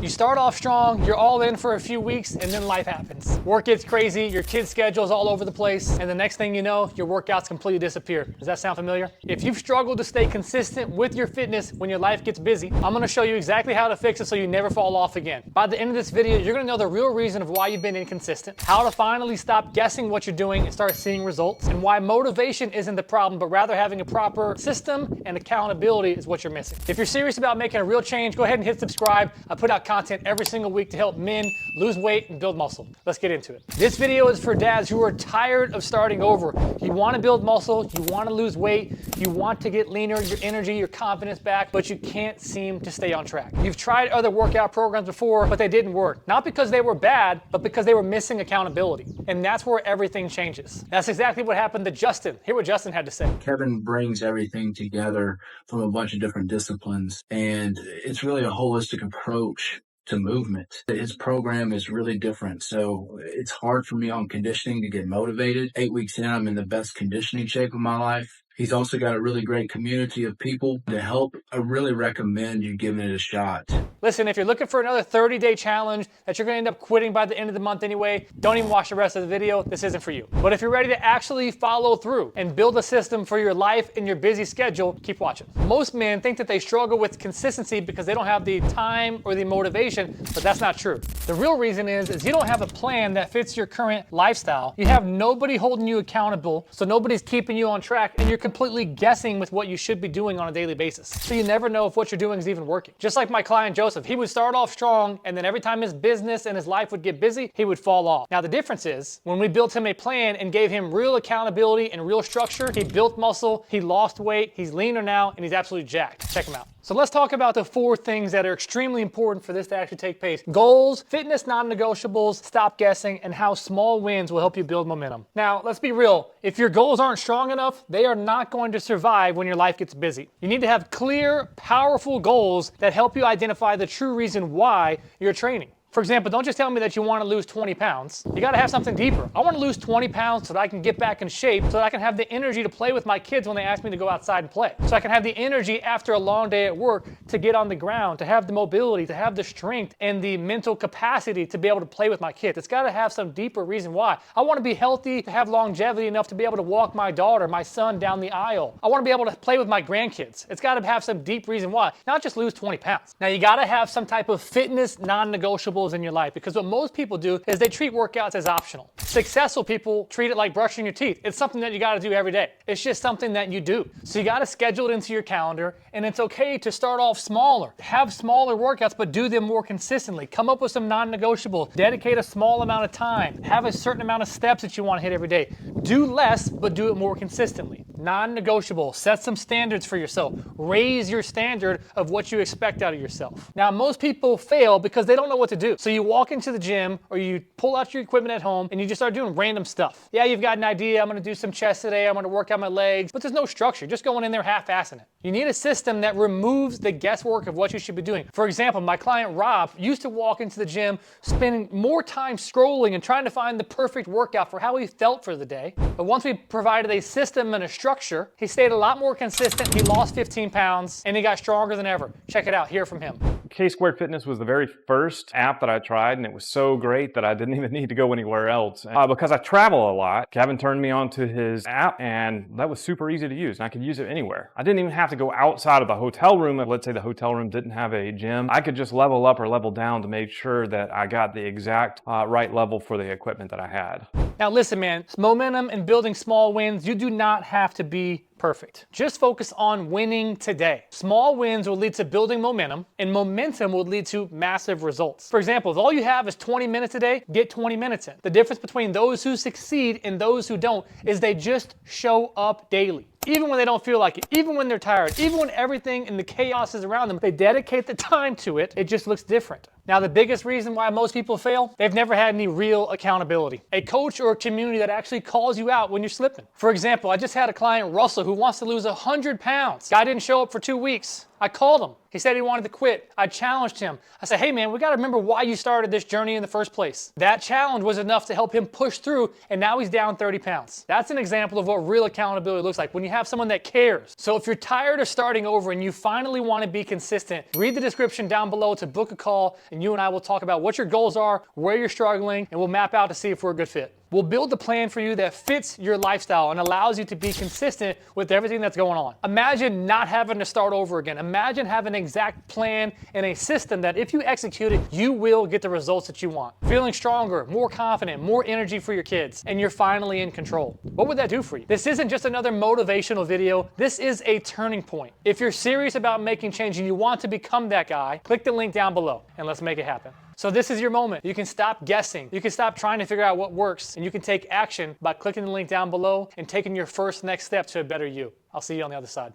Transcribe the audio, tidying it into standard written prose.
You start off strong, you're all in for a few weeks, and then life happens. Work gets crazy, your kid's schedule's all over the place, and the next thing you know, your workouts completely disappear. Does that sound familiar? If you've struggled to stay consistent with your fitness when your life gets busy, I'm gonna show you exactly how to fix it so you never fall off again. By the end of this video, you're gonna know the real reason of why you've been inconsistent, how to finally stop guessing what you're doing and start seeing results, and why motivation isn't the problem, but rather having a proper system and accountability is what you're missing. If you're serious about making a real change, go ahead and hit subscribe. I put out content every single week to help men lose weight and build muscle. Let's get into it. This video is for dads who are tired of starting over. You want to build muscle, you want to lose weight, you want to get leaner, your energy, your confidence back, but you can't seem to stay on track. You've tried other workout programs before, but they didn't work. Not because they were bad, but because they were missing accountability. And that's where everything changes. That's exactly what happened to Justin. Hear what Justin had to say. Kevin brings everything together from a bunch of different disciplines, and it's really a holistic approach to movement. His program is really different, so it's hard for me on conditioning to get motivated. 8 weeks in, I'm in the best conditioning shape of my life. He's also got a really great community of people to help. I really recommend you giving it a shot. Listen, if you're looking for another 30-day challenge that you're gonna end up quitting by the end of the month anyway, don't even watch the rest of the video. This isn't for you. But if you're ready to actually follow through and build a system for your life and your busy schedule, keep watching. Most men think that they struggle with consistency because they don't have the time or the motivation, but that's not true. The real reason is you don't have a plan that fits your current lifestyle. You have nobody holding you accountable, so nobody's keeping you on track, and you're completely guessing with what you should be doing on a daily basis. So you never know if what you're doing is even working. Just like my client Joseph, he would start off strong, and then every time his business and his life would get busy, he would fall off. Now the difference is, when we built him a plan and gave him real accountability and real structure, he built muscle, he lost weight, he's leaner now, and he's absolutely jacked. Check him out. So let's talk about the 4 things that are extremely important for this to actually take place. Goals, fitness non-negotiables, stop guessing, and how small wins will help you build momentum. Now, let's be real. If your goals aren't strong enough, they are not going to survive when your life gets busy. You need to have clear, powerful goals that help you identify the true reason why you're training. For example, don't just tell me that you want to lose 20 pounds. You got to have something deeper. I want to lose 20 pounds so that I can get back in shape, so that I can have the energy to play with my kids when they ask me to go outside and play. So I can have the energy after a long day at work to get on the ground, to have the mobility, to have the strength and the mental capacity to be able to play with my kids. It's got to have some deeper reason why. I want to be healthy, to have longevity enough to be able to walk my daughter, my son down the aisle. I want to be able to play with my grandkids. It's got to have some deep reason why, not just lose 20 pounds. Now you got to have some type of fitness non-negotiables in your life, because what most people do is they treat workouts as optional. Successful people treat it like brushing your teeth. It's something that you got to do every day. It's just something that you do. So you got to schedule it into your calendar, and it's okay to start off smaller. Have smaller workouts, but do them more consistently. Come up with some non-negotiables. Dedicate a small amount of time. Have a certain amount of steps that you want to hit every day. Do less, but do it more consistently. Non-negotiable. Set some standards for yourself. Raise your standard of what you expect out of yourself. Now, most people fail because they don't know what to do. So you walk into the gym, or you pull out your equipment at home and you just start doing random stuff. Yeah, you've got an idea. I'm going to do some chest today. I'm going to work out my legs, but there's no structure. Just going in there half-assing it. You need a system that removes the guesswork of what you should be doing. For example, my client Rob used to walk into the gym, spending more time scrolling and trying to find the perfect workout for how he felt for the day. But once we provided a system and a structure, he stayed a lot more consistent. He lost 15 pounds and he got stronger than ever. Check it out. Hear from him. K-Squared Fitness was the very first app that I tried, and it was so great that I didn't even need to go anywhere else. Because I travel a lot, Kevin turned me on to his app, and that was super easy to use, and I could use it anywhere. I didn't even have to go outside of the hotel room. Let's say the hotel room didn't have a gym. I could just level up or level down to make sure that I got the exact right level for the equipment that I had. Now listen, man, momentum and building small wins, you do not have to be perfect. Just focus on winning today. Small wins will lead to building momentum, and momentum will lead to massive results. For example, if all you have is 20 minutes a day, get 20 minutes in. The difference between those who succeed and those who don't is they just show up daily. Even when they don't feel like it, even when they're tired, even when everything and the chaos is around them, they dedicate the time to it. It just looks different. Now, the biggest reason why most people fail, they've never had any real accountability. A coach or a community that actually calls you out when you're slipping. For example, I just had a client, Russell, who wants to lose 100 pounds. Guy didn't show up for 2 weeks. I called him. He said he wanted to quit. I challenged him. I said, hey man, we got to remember why you started this journey in the first place. That challenge was enough to help him push through, and now he's down 30 pounds. That's an example of what real accountability looks like, when you have someone that cares. So if you're tired of starting over and you finally want to be consistent, read the description down below to book a call, and you and I will talk about what your goals are, where you're struggling, and we'll map out to see if we're a good fit. We'll build the plan for you that fits your lifestyle and allows you to be consistent with everything that's going on. Imagine not having to start over again. Imagine having an exact plan and a system that if you execute it, you will get the results that you want. Feeling stronger, more confident, more energy for your kids, and you're finally in control. What would that do for you? This isn't just another motivational video. This is a turning point. If you're serious about making change and you want to become that guy, click the link down below and let's make it happen. So this is your moment. You can stop guessing. You can stop trying to figure out what works, and you can take action by clicking the link down below and taking your first next step to a better you. I'll see you on the other side.